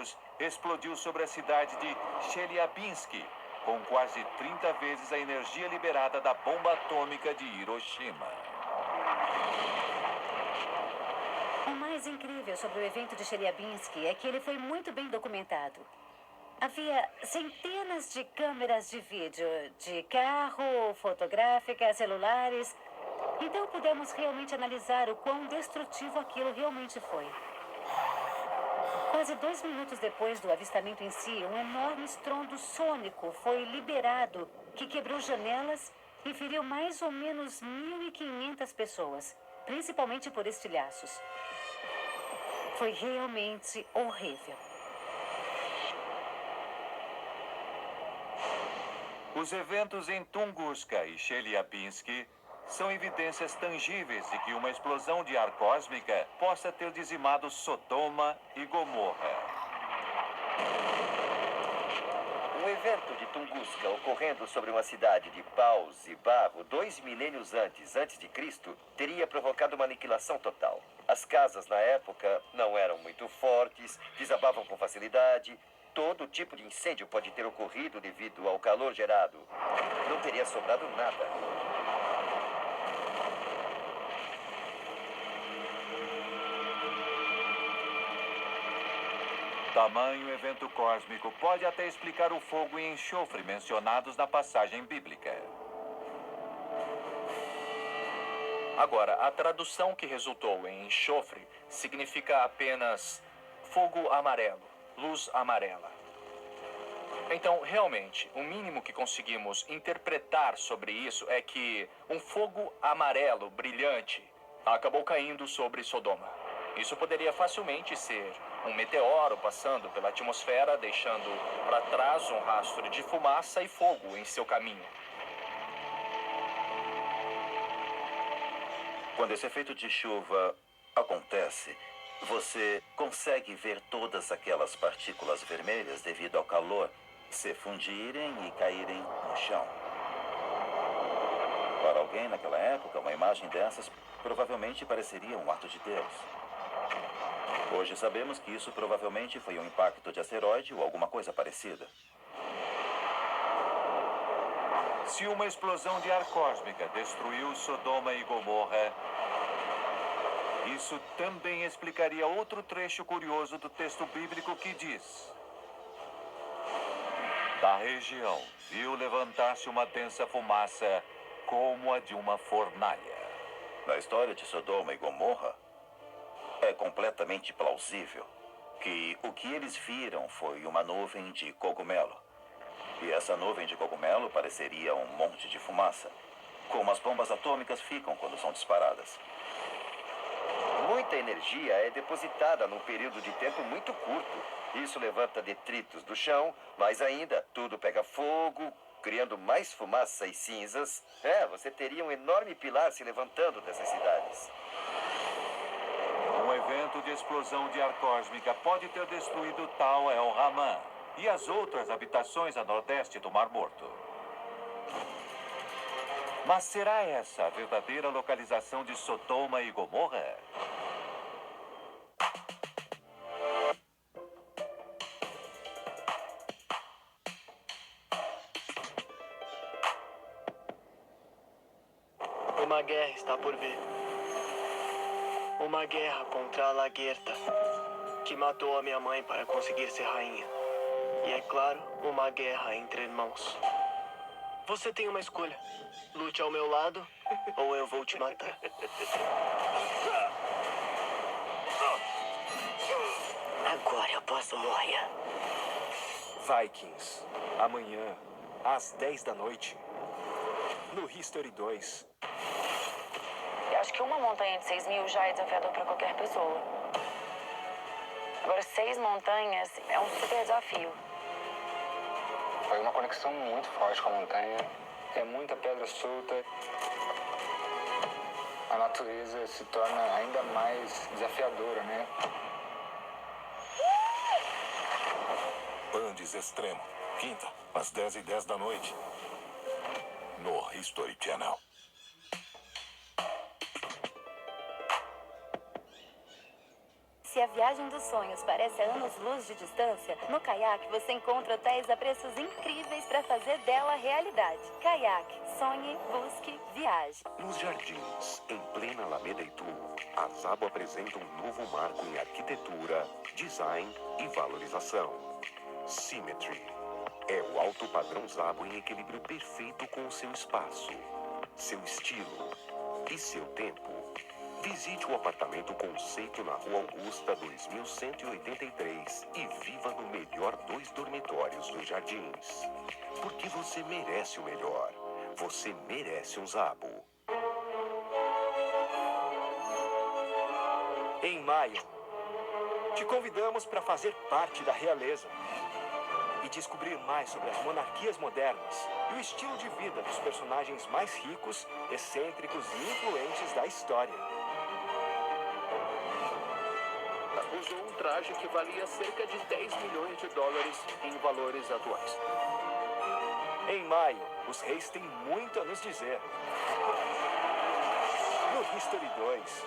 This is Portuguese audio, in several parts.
anos, explodiu sobre a cidade de Chelyabinsk, com quase 30 vezes a energia liberada da bomba atômica de Hiroshima. O mais incrível sobre o evento de Chelyabinsk é que ele foi muito bem documentado. Havia centenas de câmeras de vídeo, de carro, fotográficas, celulares. Então pudemos realmente analisar o quão destrutivo aquilo realmente foi. Quase 2 minutos depois do avistamento em si, um enorme estrondo sônico foi liberado, que quebrou janelas e feriu mais ou menos 1.500 pessoas, principalmente por estilhaços. Foi realmente horrível. Os eventos em Tunguska e Chelyabinsk são evidências tangíveis de que uma explosão de ar cósmica possa ter dizimado Sodoma e Gomorra. Um evento de Tunguska ocorrendo sobre uma cidade de paus e barro 2 milênios antes de Cristo, teria provocado uma aniquilação total. As casas na época não eram muito fortes, desabavam com facilidade. Todo tipo de incêndio pode ter ocorrido devido ao calor gerado. Não teria sobrado nada. Tamanho evento cósmico pode até explicar o fogo e enxofre mencionados na passagem bíblica. Agora, a tradução que resultou em enxofre significa apenas fogo amarelo, luz amarela. Então, realmente, o mínimo que conseguimos interpretar sobre isso é que um fogo amarelo brilhante acabou caindo sobre Sodoma. Isso poderia facilmente ser um meteoro passando pela atmosfera, deixando para trás um rastro de fumaça e fogo em seu caminho. Quando esse efeito de chuva acontece, você consegue ver todas aquelas partículas vermelhas devido ao calor se fundirem e caírem no chão. Para alguém naquela época, uma imagem dessas provavelmente pareceria um ato de Deus. Hoje sabemos que isso provavelmente foi um impacto de asteroide ou alguma coisa parecida. Se uma explosão de ar cósmica destruiu Sodoma e Gomorra, isso também explicaria outro trecho curioso do texto bíblico que diz: da região viu levantar-se uma densa fumaça como a de uma fornalha. Na história de Sodoma e Gomorra, é completamente plausível que o que eles viram foi uma nuvem de cogumelo. E essa nuvem de cogumelo pareceria um monte de fumaça, como as bombas atômicas ficam quando são disparadas. Muita energia é depositada num período de tempo muito curto. Isso levanta detritos do chão, mas ainda tudo pega fogo, criando mais fumaça e cinzas. Você teria um enorme pilar se levantando dessas cidades. Um evento de explosão de ar cósmica pode ter destruído Tal El Haman e as outras habitações a nordeste do Mar Morto. Mas será essa a verdadeira localização de Sodoma e Gomorra? Uma guerra está por vir. Uma guerra contra a Lagertha, que matou a minha mãe para conseguir ser rainha. E é claro, uma guerra entre irmãos. Você tem uma escolha. Lute ao meu lado ou eu vou te matar. Agora eu posso morrer. Vikings, amanhã, às 10 da noite, no History 2. Eu acho que uma montanha de 6.000 já é desafiador para qualquer pessoa. Agora, 6 montanhas é um super desafio. Foi uma conexão muito forte com a montanha. É muita pedra solta. A natureza se torna ainda mais desafiadora, né? Bandes Extremo, quinta, às 10h10 da noite, no History Channel. Se a viagem dos sonhos parece a anos-luz de distância, no Kayak você encontra hotéis a preços incríveis para fazer dela realidade. Kayak. Sonhe, busque, viaje. Nos Jardins, em plena Alameda Itu, a Zabo apresenta um novo marco em arquitetura, design e valorização. Symmetry. É o alto padrão Zabo em equilíbrio perfeito com o seu espaço, seu estilo e seu tempo. Visite o apartamento Conceito na Rua Augusta 2183 e viva no melhor 2 dormitórios dos Jardins. Porque você merece o melhor. Você merece um Zabo. Em maio, te convidamos para fazer parte da realeza e descobrir mais sobre as monarquias modernas e o estilo de vida dos personagens mais ricos, excêntricos e influentes da história. Usou um traje que valia cerca de 10 milhões de dólares em valores atuais. Em maio, os reis têm muito a nos dizer. No History 2,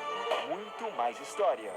muito mais história.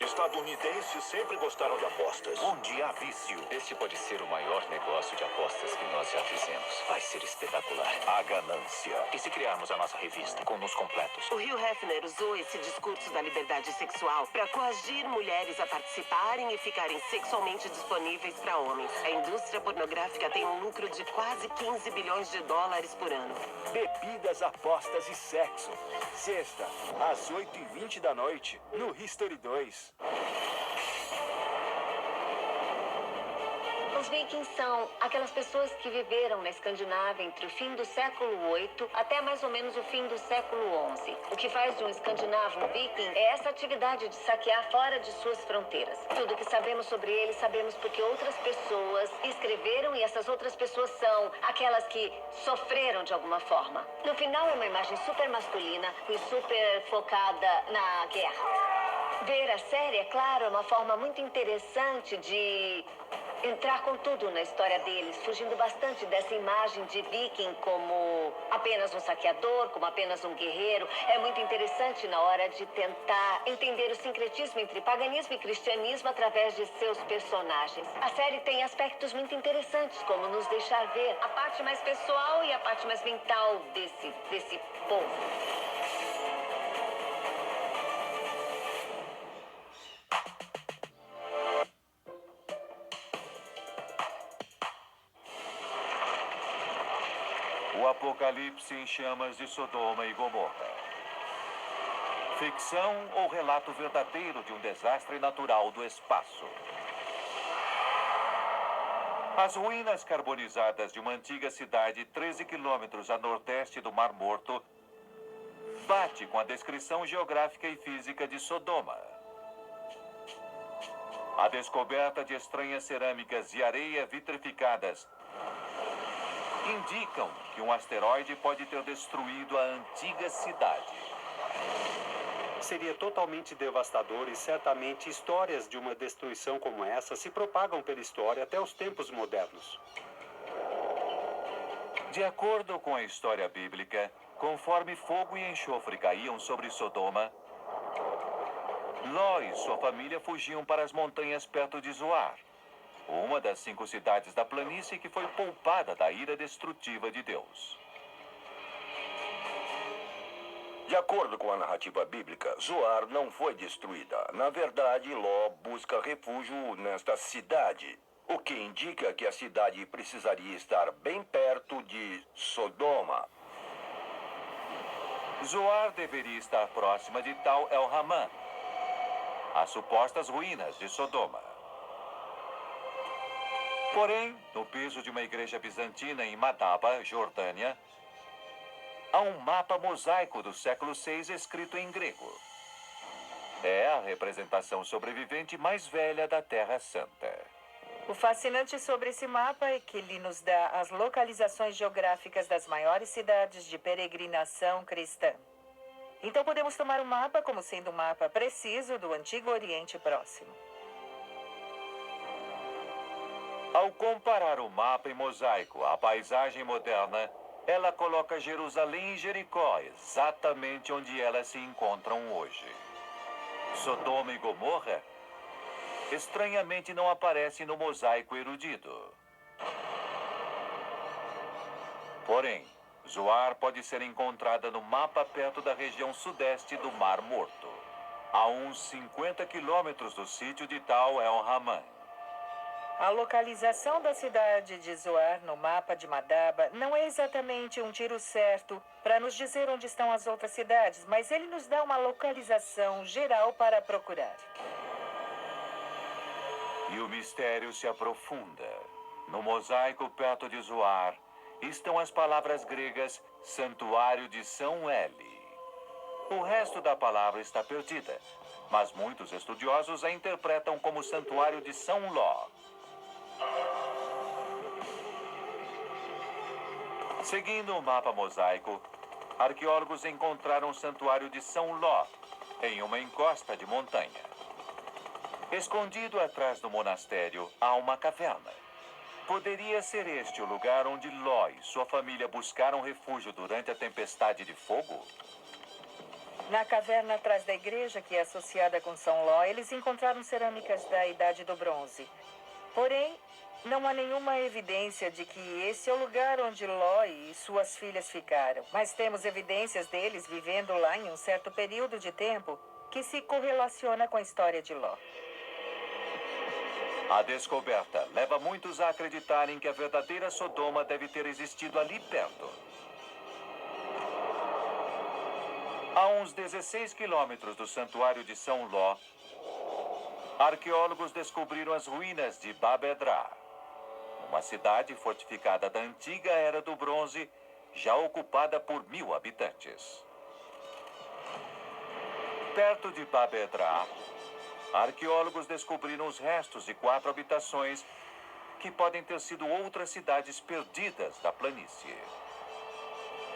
Estadunidenses sempre gostaram de apostas. Onde há vício, Este pode ser o maior negócio de apostas que nós já fizemos. Vai ser espetacular. a ganância. E se criarmos a nossa revista com nos completos? O Hugh Hefner usou esse discurso da liberdade sexual para coagir mulheres a participarem e ficarem sexualmente disponíveis para homens. A indústria pornográfica tem um lucro de quase 15 bilhões de dólares por ano. Bebidas, apostas e sexo. Sexta, às 8h20 da noite, no History 2. Os vikings são aquelas pessoas que viveram na Escandinávia entre o fim do século VIII até mais ou menos o fim do século XI. O que faz de um escandinavo um viking é essa atividade de saquear fora de suas fronteiras. Tudo que sabemos sobre eles sabemos porque outras pessoas escreveram e essas outras pessoas são aquelas que sofreram de alguma forma. No final é uma imagem super masculina e super focada na guerra. Ver a série, é claro, é uma forma muito interessante de entrar com tudo na história deles, fugindo bastante dessa imagem de viking como apenas um saqueador, como apenas um guerreiro. É muito interessante na hora de tentar entender o sincretismo entre paganismo e cristianismo através de seus personagens. A série tem aspectos muito interessantes, como nos deixar ver a parte mais pessoal e a parte mais mental desse povo. O apocalipse em chamas de Sodoma e Gomorra. Ficção ou relato verdadeiro de um desastre natural do espaço? As ruínas carbonizadas de uma antiga cidade 13 quilômetros a nordeste do Mar Morto bate com a descrição geográfica e física de Sodoma. A descoberta de estranhas cerâmicas e areia vitrificadas indicam que um asteroide pode ter destruído a antiga cidade. Seria totalmente devastador e certamente histórias de uma destruição como essa se propagam pela história até os tempos modernos. De acordo com a história bíblica, conforme fogo e enxofre caíam sobre Sodoma, Ló e sua família fugiam para as montanhas perto de Zoar, uma das 5 cidades da planície que foi poupada da ira destrutiva de Deus. De acordo com a narrativa bíblica, Zoar não foi destruída. Na verdade, Ló busca refúgio nesta cidade, o que indica que a cidade precisaria estar bem perto de Sodoma. Zoar deveria estar próxima de Tal El Hamã, as supostas ruínas de Sodoma. Porém, no piso de uma igreja bizantina em Madaba, Jordânia, há um mapa mosaico do século VI escrito em grego. É a representação sobrevivente mais velha da Terra Santa. O fascinante sobre esse mapa é que ele nos dá as localizações geográficas das maiores cidades de peregrinação cristã. Então podemos tomar o mapa como sendo um mapa preciso do Antigo Oriente Próximo. Ao comparar o mapa em mosaico à paisagem moderna, ela coloca Jerusalém e Jericó exatamente onde elas se encontram hoje. Sodoma e Gomorra estranhamente não aparecem no mosaico erudido. Porém, Zoar pode ser encontrada no mapa perto da região sudeste do Mar Morto, a uns 50 quilômetros do sítio de Tal El-Haman. A localização da cidade de Zoar no mapa de Madaba não é exatamente um tiro certo para nos dizer onde estão as outras cidades, mas ele nos dá uma localização geral para procurar. E o mistério se aprofunda. No mosaico perto de Zoar estão as palavras gregas Santuário de São Eli. O resto da palavra está perdida, mas muitos estudiosos a interpretam como Santuário de São Ló. Seguindo o mapa mosaico, arqueólogos encontraram o Santuário de São Ló em uma encosta de montanha. Escondido atrás do monastério há uma caverna. Poderia ser este o lugar onde Ló e sua família buscaram refúgio durante a tempestade de fogo? Na caverna atrás da igreja, que é associada com São Ló, eles encontraram cerâmicas da Idade do Bronze. Porém, não há nenhuma evidência de que esse é o lugar onde Ló e suas filhas ficaram. Mas temos evidências deles vivendo lá em um certo período de tempo que se correlaciona com a história de Ló. A descoberta leva muitos a acreditarem que a verdadeira Sodoma deve ter existido ali perto. A uns 16 quilômetros do Santuário de São Ló, arqueólogos descobriram as ruínas de Bab-edra, uma cidade fortificada da antiga Era do Bronze, já ocupada por 1000 habitantes. Perto de Bab-edra, arqueólogos descobriram os restos de 4 habitações que podem ter sido outras cidades perdidas da planície.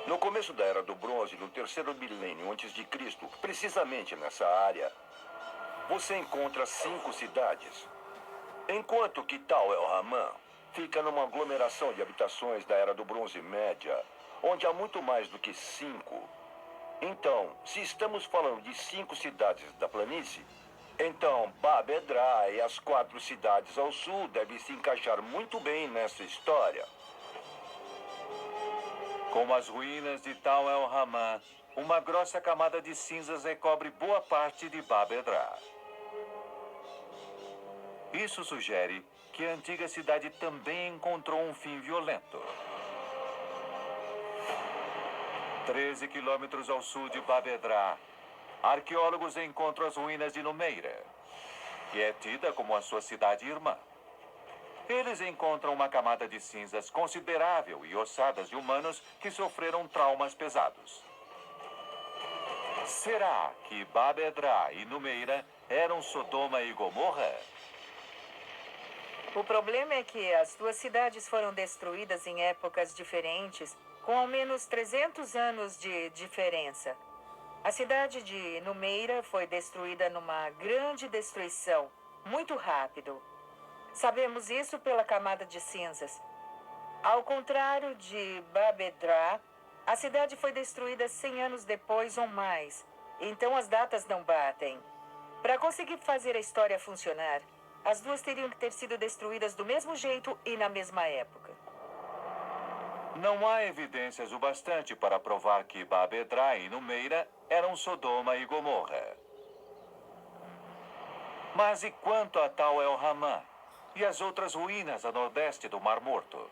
No começo da Era do Bronze, no 3º milênio antes de Cristo, precisamente nessa área, você encontra 5 cidades. Enquanto que Tal El-Haman fica numa aglomeração de habitações da Era do Bronze Média, onde há muito mais do que 5. Então, se estamos falando de 5 cidades da planície, então Bab-edra e as 4 cidades ao sul devem se encaixar muito bem nessa história. Como as ruínas de Tal El-Haman, uma grossa camada de cinzas recobre boa parte de Bab-edra. Isso sugere que a antiga cidade também encontrou um fim violento. 13 quilômetros ao sul de Bab-edra, arqueólogos encontram as ruínas de Numeira, que é tida como a sua cidade irmã. Eles encontram uma camada de cinzas considerável e ossadas de humanos que sofreram traumas pesados. Será que Bab-edra e Numeira eram Sodoma e Gomorra? O problema é que as duas cidades foram destruídas em épocas diferentes, com ao menos 300 anos de diferença. A cidade de Numeira foi destruída numa grande destruição, muito rápido. Sabemos isso pela camada de cinzas. Ao contrário de Bab-edra, a cidade foi destruída 100 anos depois ou mais. Então as datas não batem. Para conseguir fazer a história funcionar, as duas teriam que ter sido destruídas do mesmo jeito e na mesma época. Não há evidências o bastante para provar que Bab-edra e Numeira eram Sodoma e Gomorra. Mas e quanto a Tal El-Haman e as outras ruínas a nordeste do Mar Morto?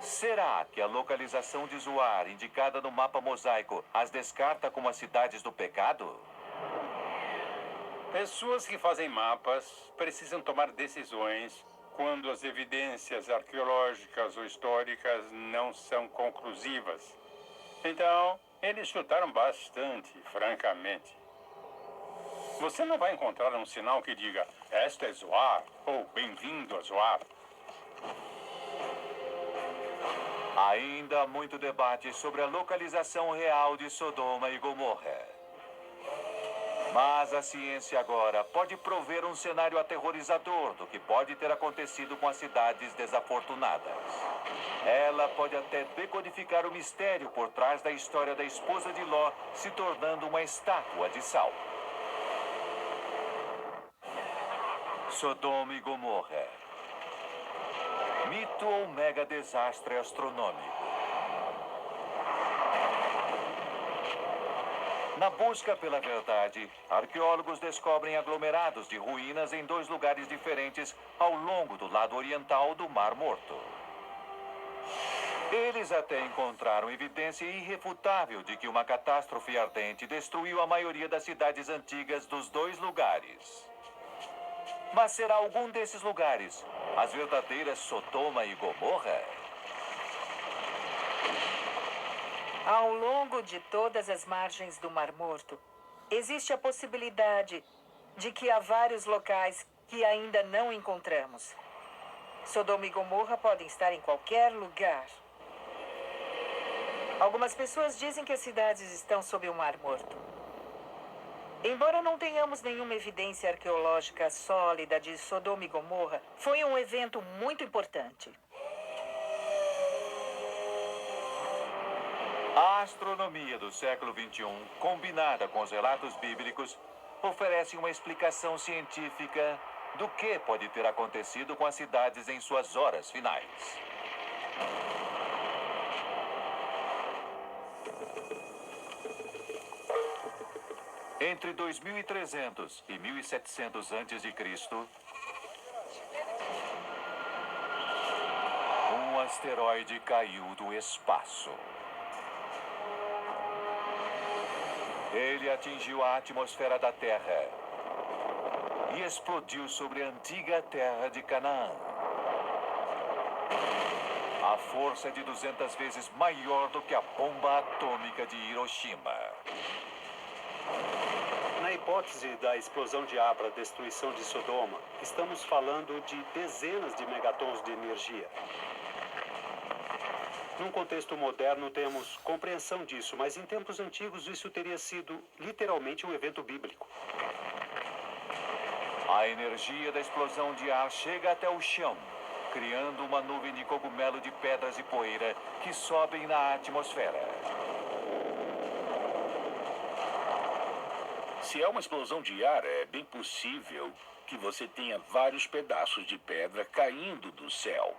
Será que a localização de Zoar, indicada no mapa mosaico, as descarta como as cidades do pecado? Pessoas que fazem mapas precisam tomar decisões quando as evidências arqueológicas ou históricas não são conclusivas. Então, eles chutaram bastante, francamente. Você não vai encontrar um sinal que diga "Esta é Zoar" ou "Bem-vindo a Zoar". Ainda há muito debate sobre a localização real de Sodoma e Gomorra. Mas a ciência agora pode prover um cenário aterrorizador do que pode ter acontecido com as cidades desafortunadas. Ela pode até decodificar o mistério por trás da história da esposa de Ló se tornando uma estátua de sal. Sodoma e Gomorra. Mito ou mega desastre astronômico? Na busca pela verdade, arqueólogos descobrem aglomerados de ruínas em 2 lugares diferentes ao longo do lado oriental do Mar Morto. Eles até encontraram evidência irrefutável de que uma catástrofe ardente destruiu a maioria das cidades antigas dos 2 lugares. Mas será algum desses lugares as verdadeiras Sodoma e Gomorra? Ao longo de todas as margens do Mar Morto, existe a possibilidade de que há vários locais que ainda não encontramos. Sodoma e Gomorra podem estar em qualquer lugar. Algumas pessoas dizem que as cidades estão sob o Mar Morto. Embora não tenhamos nenhuma evidência arqueológica sólida de Sodoma e Gomorra, foi um evento muito importante. A astronomia do século XXI, combinada com os relatos bíblicos, oferece uma explicação científica do que pode ter acontecido com as cidades em suas horas finais. Entre 2300 e 1700 a.C., um asteroide caiu do espaço. Ele atingiu a atmosfera da Terra e explodiu sobre a antiga terra de Canaã. A força é de 200 vezes maior do que a bomba atômica de Hiroshima. Na hipótese da explosão de ar para a destruição de Sodoma, estamos falando de dezenas de megatons de energia. Num contexto moderno, temos compreensão disso, mas em tempos antigos isso teria sido literalmente um evento bíblico. A energia da explosão de ar chega até o chão, criando uma nuvem de cogumelo de pedras e poeira que sobem na atmosfera. Se é uma explosão de ar, é bem possível que você tenha vários pedaços de pedra caindo do céu.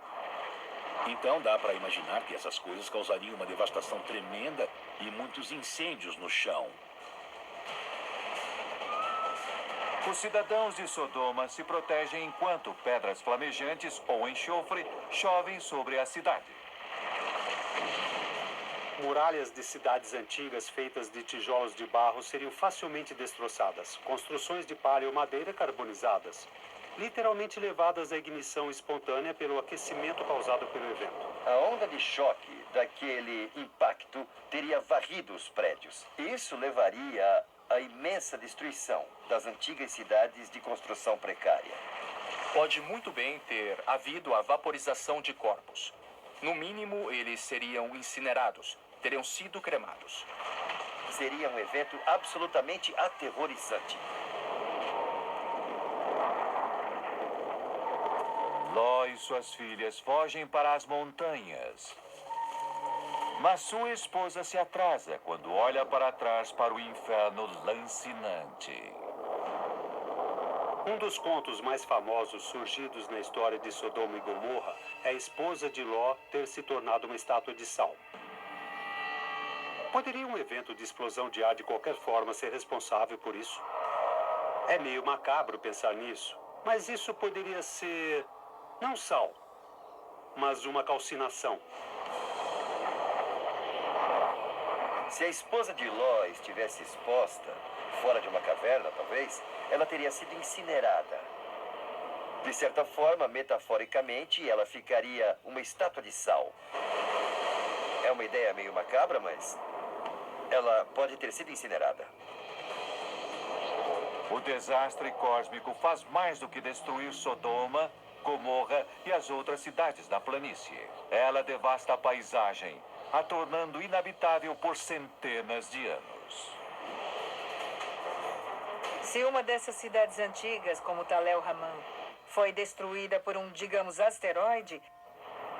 Então dá para imaginar que essas coisas causariam uma devastação tremenda e muitos incêndios no chão. Os cidadãos de Sodoma se protegem enquanto pedras flamejantes ou enxofre chovem sobre a cidade. Muralhas de cidades antigas feitas de tijolos de barro seriam facilmente destroçadas. Construções de palha ou madeira carbonizadas, literalmente levadas à ignição espontânea pelo aquecimento causado pelo evento. A onda de choque daquele impacto teria varrido os prédios. Isso levaria à imensa destruição das antigas cidades de construção precária. Pode muito bem ter havido a vaporização de corpos. No mínimo, eles seriam incinerados, teriam sido cremados. Seria um evento absolutamente aterrorizante. Ló e suas filhas fogem para as montanhas. Mas sua esposa se atrasa quando olha para trás para o inferno lancinante. Um dos contos mais famosos surgidos na história de Sodoma e Gomorra é a esposa de Ló ter se tornado uma estátua de sal. Poderia um evento de explosão de ar de qualquer forma ser responsável por isso? É meio macabro pensar nisso, mas isso poderia ser não sal, mas uma calcinação. Se a esposa de Ló estivesse exposta, fora de uma caverna, talvez, ela teria sido incinerada. De certa forma, metaforicamente, ela ficaria uma estátua de sal. É uma ideia meio macabra, mas ela pode ter sido incinerada. O desastre cósmico faz mais do que destruir Sodoma, Gomorra e as outras cidades da planície. Ela devasta a paisagem, a tornando inabitável por centenas de anos. Se uma dessas cidades antigas, como Talel Raman, foi destruída por um, digamos, asteroide,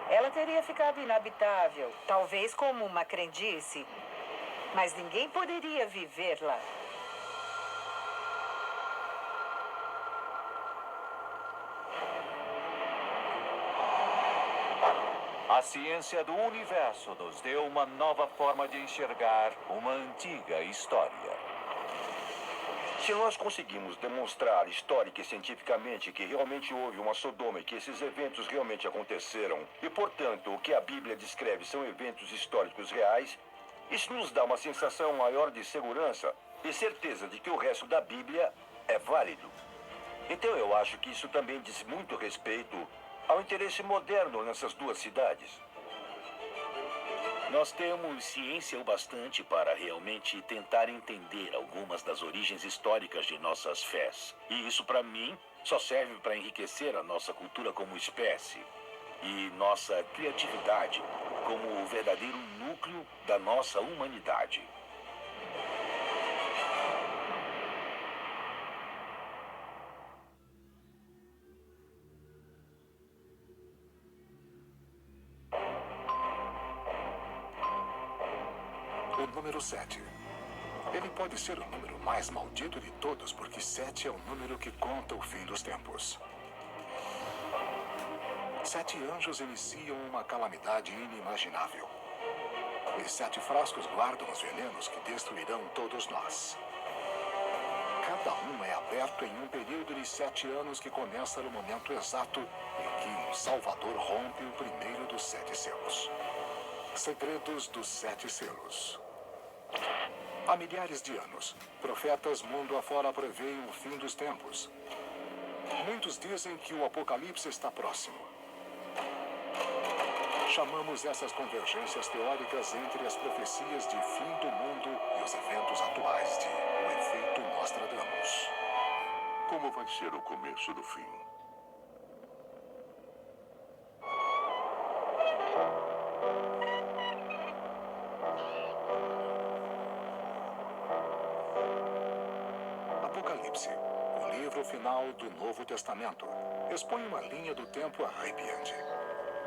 ela teria ficado inabitável, talvez como uma crendice. Mas ninguém poderia viver lá. A ciência do universo nos deu uma nova forma de enxergar uma antiga história. Se nós conseguimos demonstrar histórica e cientificamente que realmente houve uma Sodoma e que esses eventos realmente aconteceram, e, portanto, o que a Bíblia descreve são eventos históricos reais, isso nos dá uma sensação maior de segurança e certeza de que o resto da Bíblia é válido. Então eu acho que isso também diz muito respeito ao interesse moderno nessas duas cidades. Nós temos ciência o bastante para realmente tentar entender algumas das origens históricas de nossas fés. E isso, para mim, só serve para enriquecer a nossa cultura como espécie e nossa criatividade como o verdadeiro núcleo da nossa humanidade. O número 7. Ele pode ser o número mais maldito de todos, porque 7 é o número que conta o fim dos tempos. 7 anjos iniciam uma calamidade inimaginável. E 7 frascos guardam os venenos que destruirão todos nós. Cada um é aberto em um período de 7 anos que começa no momento exato em que um Salvador rompe o primeiro dos 7 selos. Segredos dos 7 selos. Há milhares de anos, profetas mundo afora preveem o fim dos tempos. Muitos dizem que o apocalipse está próximo. Chamamos essas convergências teóricas entre as profecias de fim do mundo e os eventos atuais de o efeito Nostradamus. Como vai ser o começo do fim? Apocalipse, o livro final do Novo Testamento, expõe uma linha do tempo arrepiante.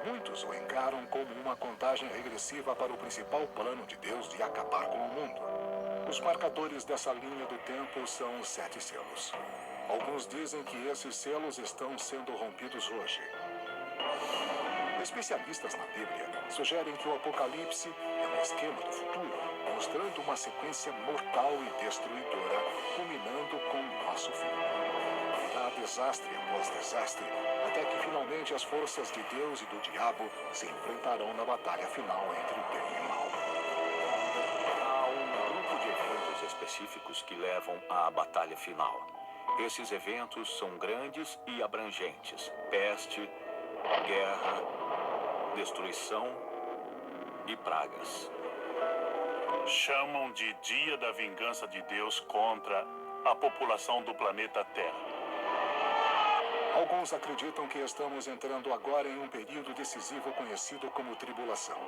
Muitos o encaram como uma contagem regressiva para o principal plano de Deus de acabar com o mundo. Os marcadores dessa linha do tempo são os 7 selos. Alguns dizem que esses selos estão sendo rompidos hoje. Especialistas na Bíblia sugerem que o Apocalipse é um esquema do futuro, mostrando uma sequência mortal e destruidora, culminando com o nosso fim. Há desastre após desastre, até que finalmente as forças de Deus e do diabo se enfrentarão na batalha final entre o bem e o mal. Há um grupo de eventos específicos que levam à batalha final. Esses eventos são grandes e abrangentes: peste, guerra, destruição e pragas. Chamam de Dia da Vingança de Deus contra a população do planeta Terra. Alguns acreditam que estamos entrando agora em um período decisivo conhecido como tribulação.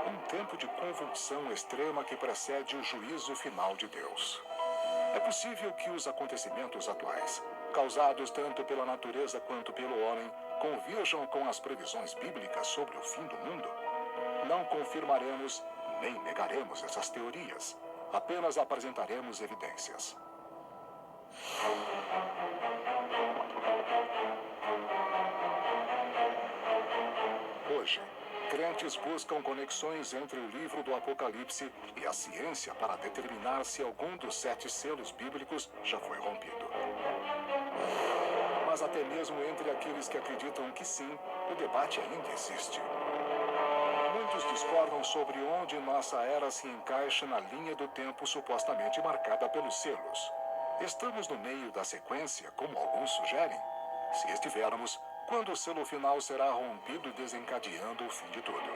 Um tempo de convulsão extrema que precede o juízo final de Deus. É possível que os acontecimentos atuais, causados tanto pela natureza quanto pelo homem, converjam com as previsões bíblicas sobre o fim do mundo. Não confirmaremos nem negaremos essas teorias. Apenas apresentaremos evidências. Hoje, crentes buscam conexões entre o livro do Apocalipse e a ciência para determinar se algum dos 7 selos bíblicos já foi rompido. Mas até mesmo entre aqueles que acreditam que sim, o debate ainda existe. Muitos discordam sobre onde nossa era se encaixa na linha do tempo supostamente marcada pelos selos. Estamos no meio da sequência, como alguns sugerem? Se estivermos, quando o selo final será rompido, desencadeando o fim de tudo?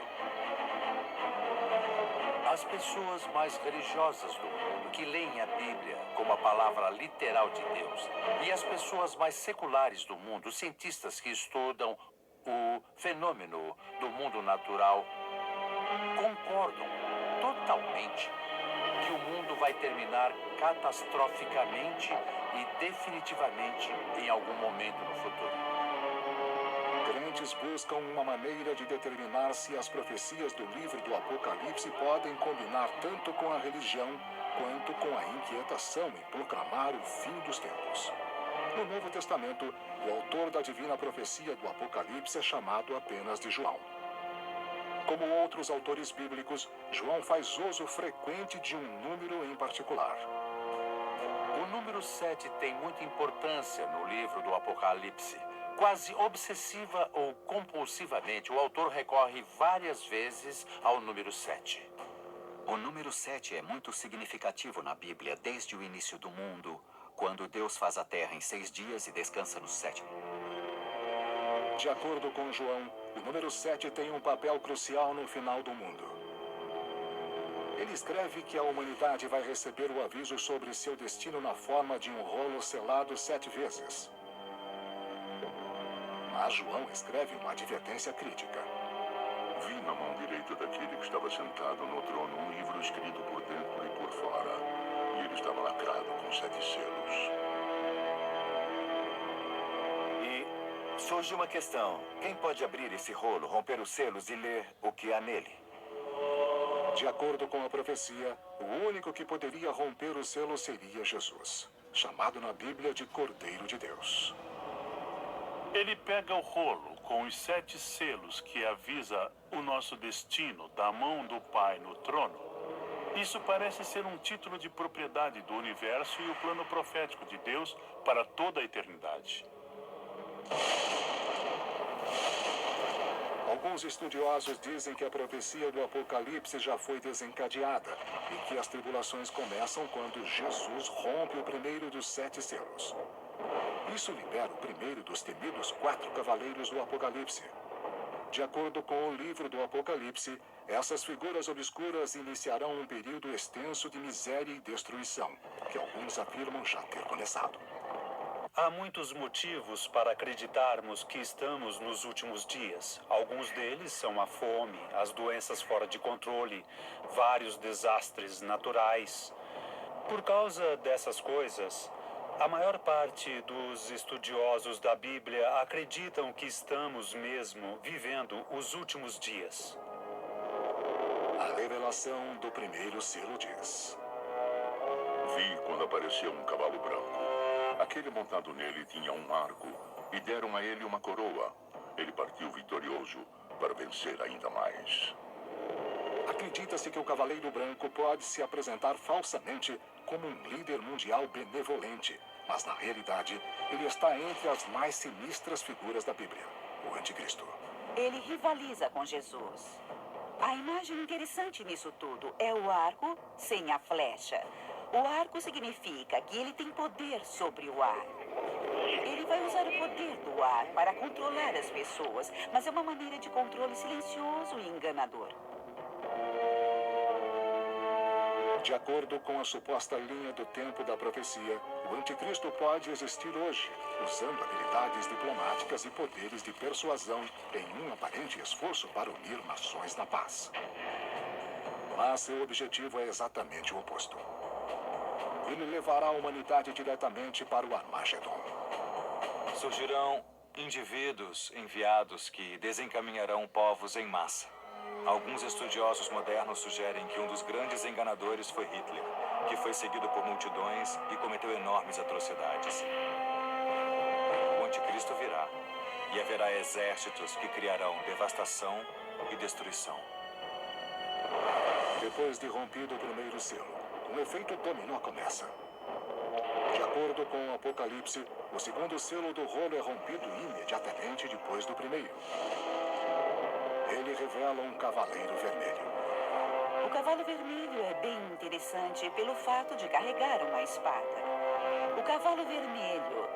As pessoas mais religiosas do mundo, que leem a Bíblia como a palavra literal de Deus, e as pessoas mais seculares do mundo, os cientistas que estudam o fenômeno do mundo natural, concordam totalmente que o mundo vai terminar catastroficamente e definitivamente em algum momento no futuro. Crentes buscam uma maneira de determinar se as profecias do livro do Apocalipse podem combinar tanto com a religião quanto com a inquietação em proclamar o fim dos tempos. No Novo Testamento, o autor da divina profecia do Apocalipse é chamado apenas de João. Como outros autores bíblicos, João faz uso frequente de um número em particular. O número 7 tem muita importância no livro do Apocalipse. Quase obsessiva ou compulsivamente, o autor recorre várias vezes ao número 7. O número 7 é muito significativo na Bíblia desde o início do mundo, quando Deus faz a terra em 6 dias e descansa no 7º. De acordo com João, o número 7 tem um papel crucial no final do mundo. Ele escreve que a humanidade vai receber o aviso sobre seu destino na forma de um rolo selado 7 vezes. Mas João escreve uma advertência crítica. Vi na mão direita daquele que estava sentado no trono um livro escrito por dentro e por fora. E ele estava lacrado com 7 selos. E surge uma questão. Quem pode abrir esse rolo, romper os selos e ler o que há nele? De acordo com a profecia, o único que poderia romper o selo seria Jesus, chamado na Bíblia de Cordeiro de Deus. Ele pega o rolo com os 7 selos que avisa o nosso destino da mão do Pai no trono. Isso parece ser um título de propriedade do universo e o plano profético de Deus para toda a eternidade. Alguns estudiosos dizem que a profecia do Apocalipse já foi desencadeada e que as tribulações começam quando Jesus rompe o primeiro dos 7 selos. Isso libera o primeiro dos temidos 4 cavaleiros do Apocalipse. De acordo com o livro do Apocalipse, essas figuras obscuras iniciarão um período extenso de miséria e destruição, que alguns afirmam já ter começado. Há muitos motivos para acreditarmos que estamos nos últimos dias. Alguns deles são a fome, as doenças fora de controle, vários desastres naturais. Por causa dessas coisas, a maior parte dos estudiosos da Bíblia acreditam que estamos mesmo vivendo os últimos dias. A revelação do primeiro selo diz: Vi quando apareceu um cavalo branco. Aquele montado nele tinha um arco e deram a ele uma coroa. Ele partiu vitorioso para vencer ainda mais. Acredita-se que o Cavaleiro Branco pode se apresentar falsamente como um líder mundial benevolente, mas na realidade ele está entre as mais sinistras figuras da Bíblia, o Anticristo. Ele rivaliza com Jesus. A imagem interessante nisso tudo é o arco sem a flecha. O arco significa que ele tem poder sobre o ar. Ele vai usar o poder do ar para controlar as pessoas, mas é uma maneira de controle silencioso e enganador. De acordo com a suposta linha do tempo da profecia, o Anticristo pode existir hoje, usando habilidades diplomáticas e poderes de persuasão em um aparente esforço para unir nações na paz. Mas seu objetivo é exatamente o oposto. Ele levará a humanidade diretamente para o Armagedon. Surgirão indivíduos enviados que desencaminharão povos em massa. Alguns estudiosos modernos sugerem que um dos grandes enganadores foi Hitler, que foi seguido por multidões e cometeu enormes atrocidades. O Anticristo virá, e haverá exércitos que criarão devastação e destruição. Depois de rompido o primeiro selo, um efeito dominó começa. De acordo com o Apocalipse, o segundo selo do rolo é rompido imediatamente depois do primeiro. Ele revela um cavaleiro vermelho. O cavalo vermelho é bem interessante pelo fato de carregar uma espada. O cavalo vermelho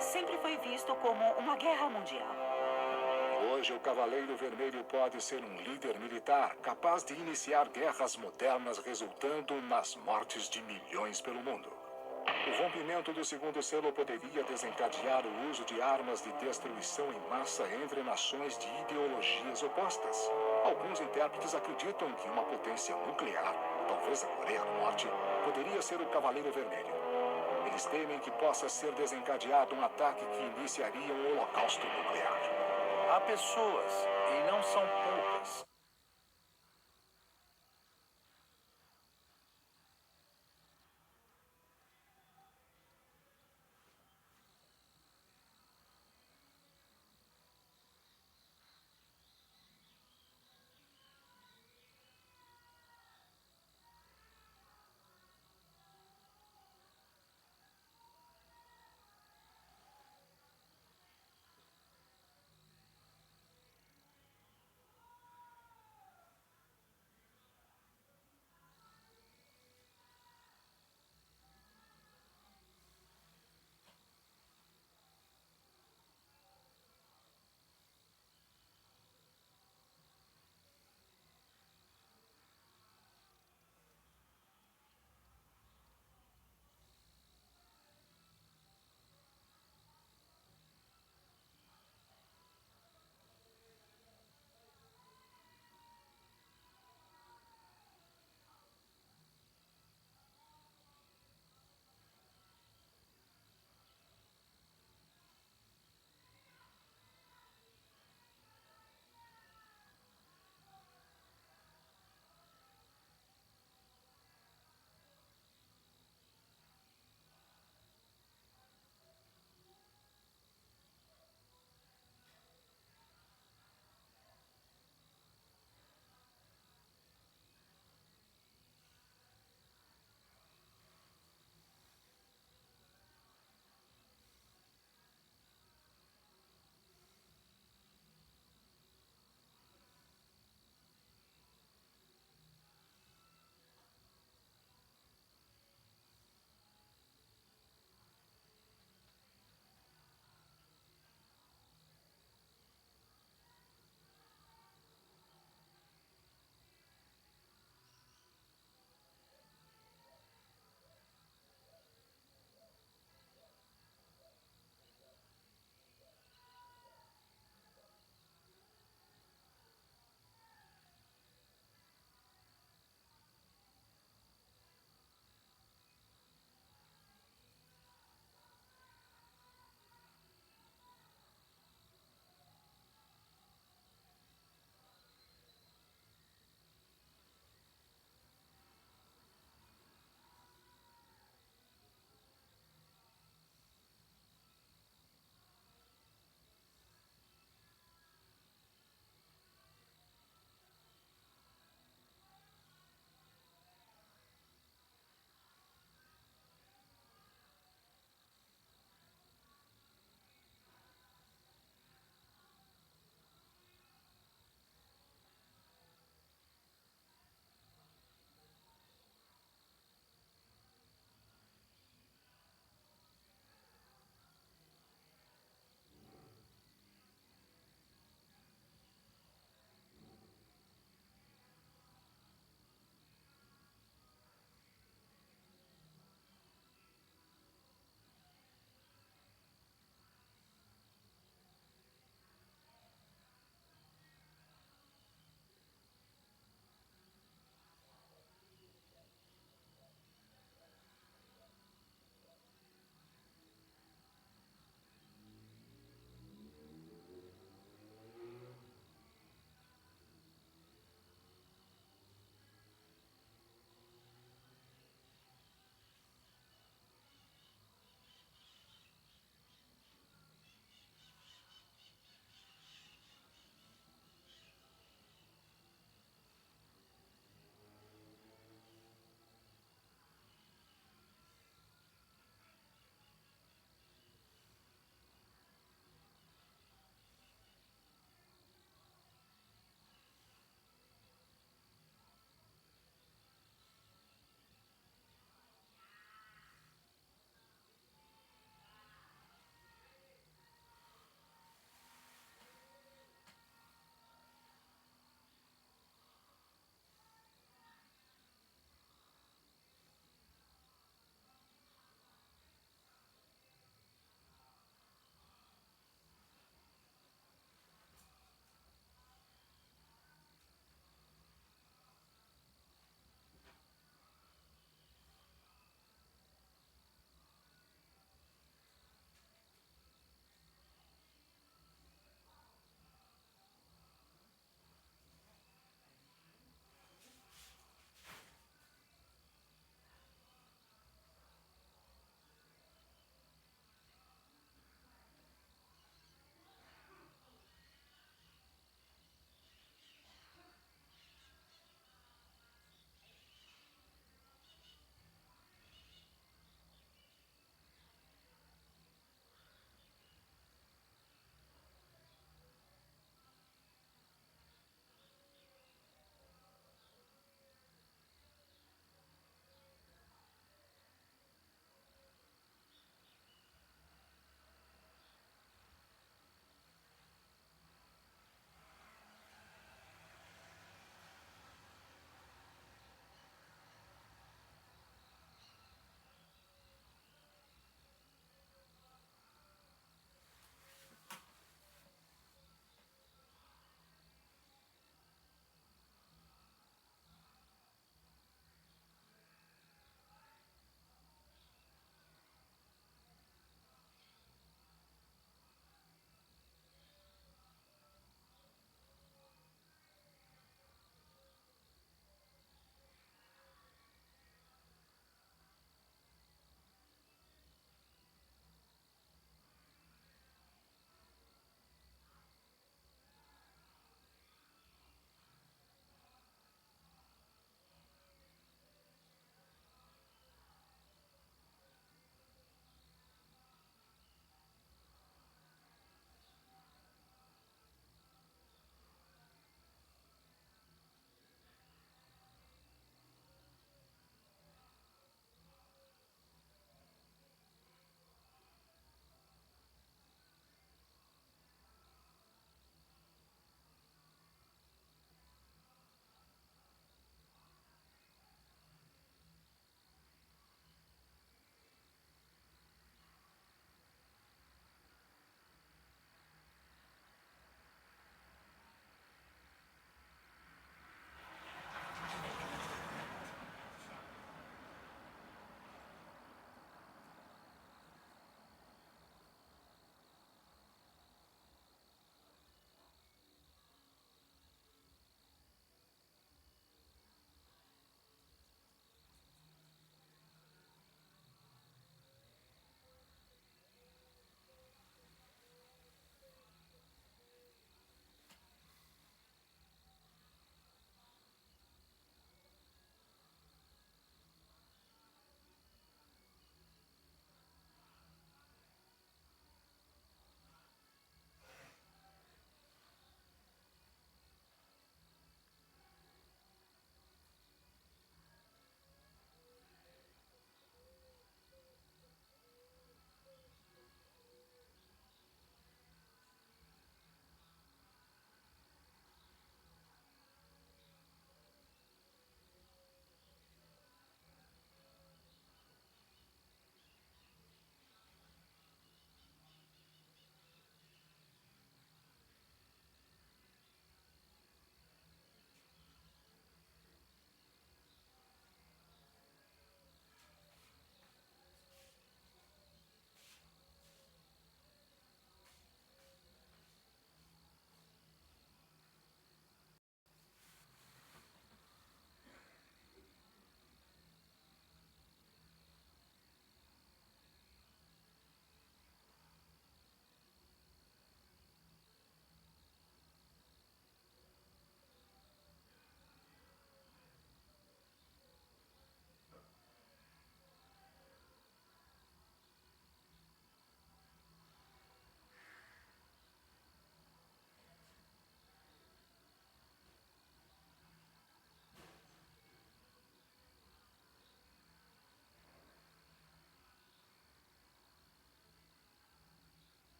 sempre foi visto como uma guerra mundial. Hoje, o Cavaleiro Vermelho pode ser um líder militar capaz de iniciar guerras modernas resultando nas mortes de milhões pelo mundo. O rompimento do segundo selo poderia desencadear o uso de armas de destruição em massa entre nações de ideologias opostas. Alguns intérpretes acreditam que uma potência nuclear, talvez a Coreia do Norte, poderia ser o Cavaleiro Vermelho. Eles temem que possa ser desencadeado um ataque que iniciaria um holocausto nuclear. Há pessoas, e não são poucas,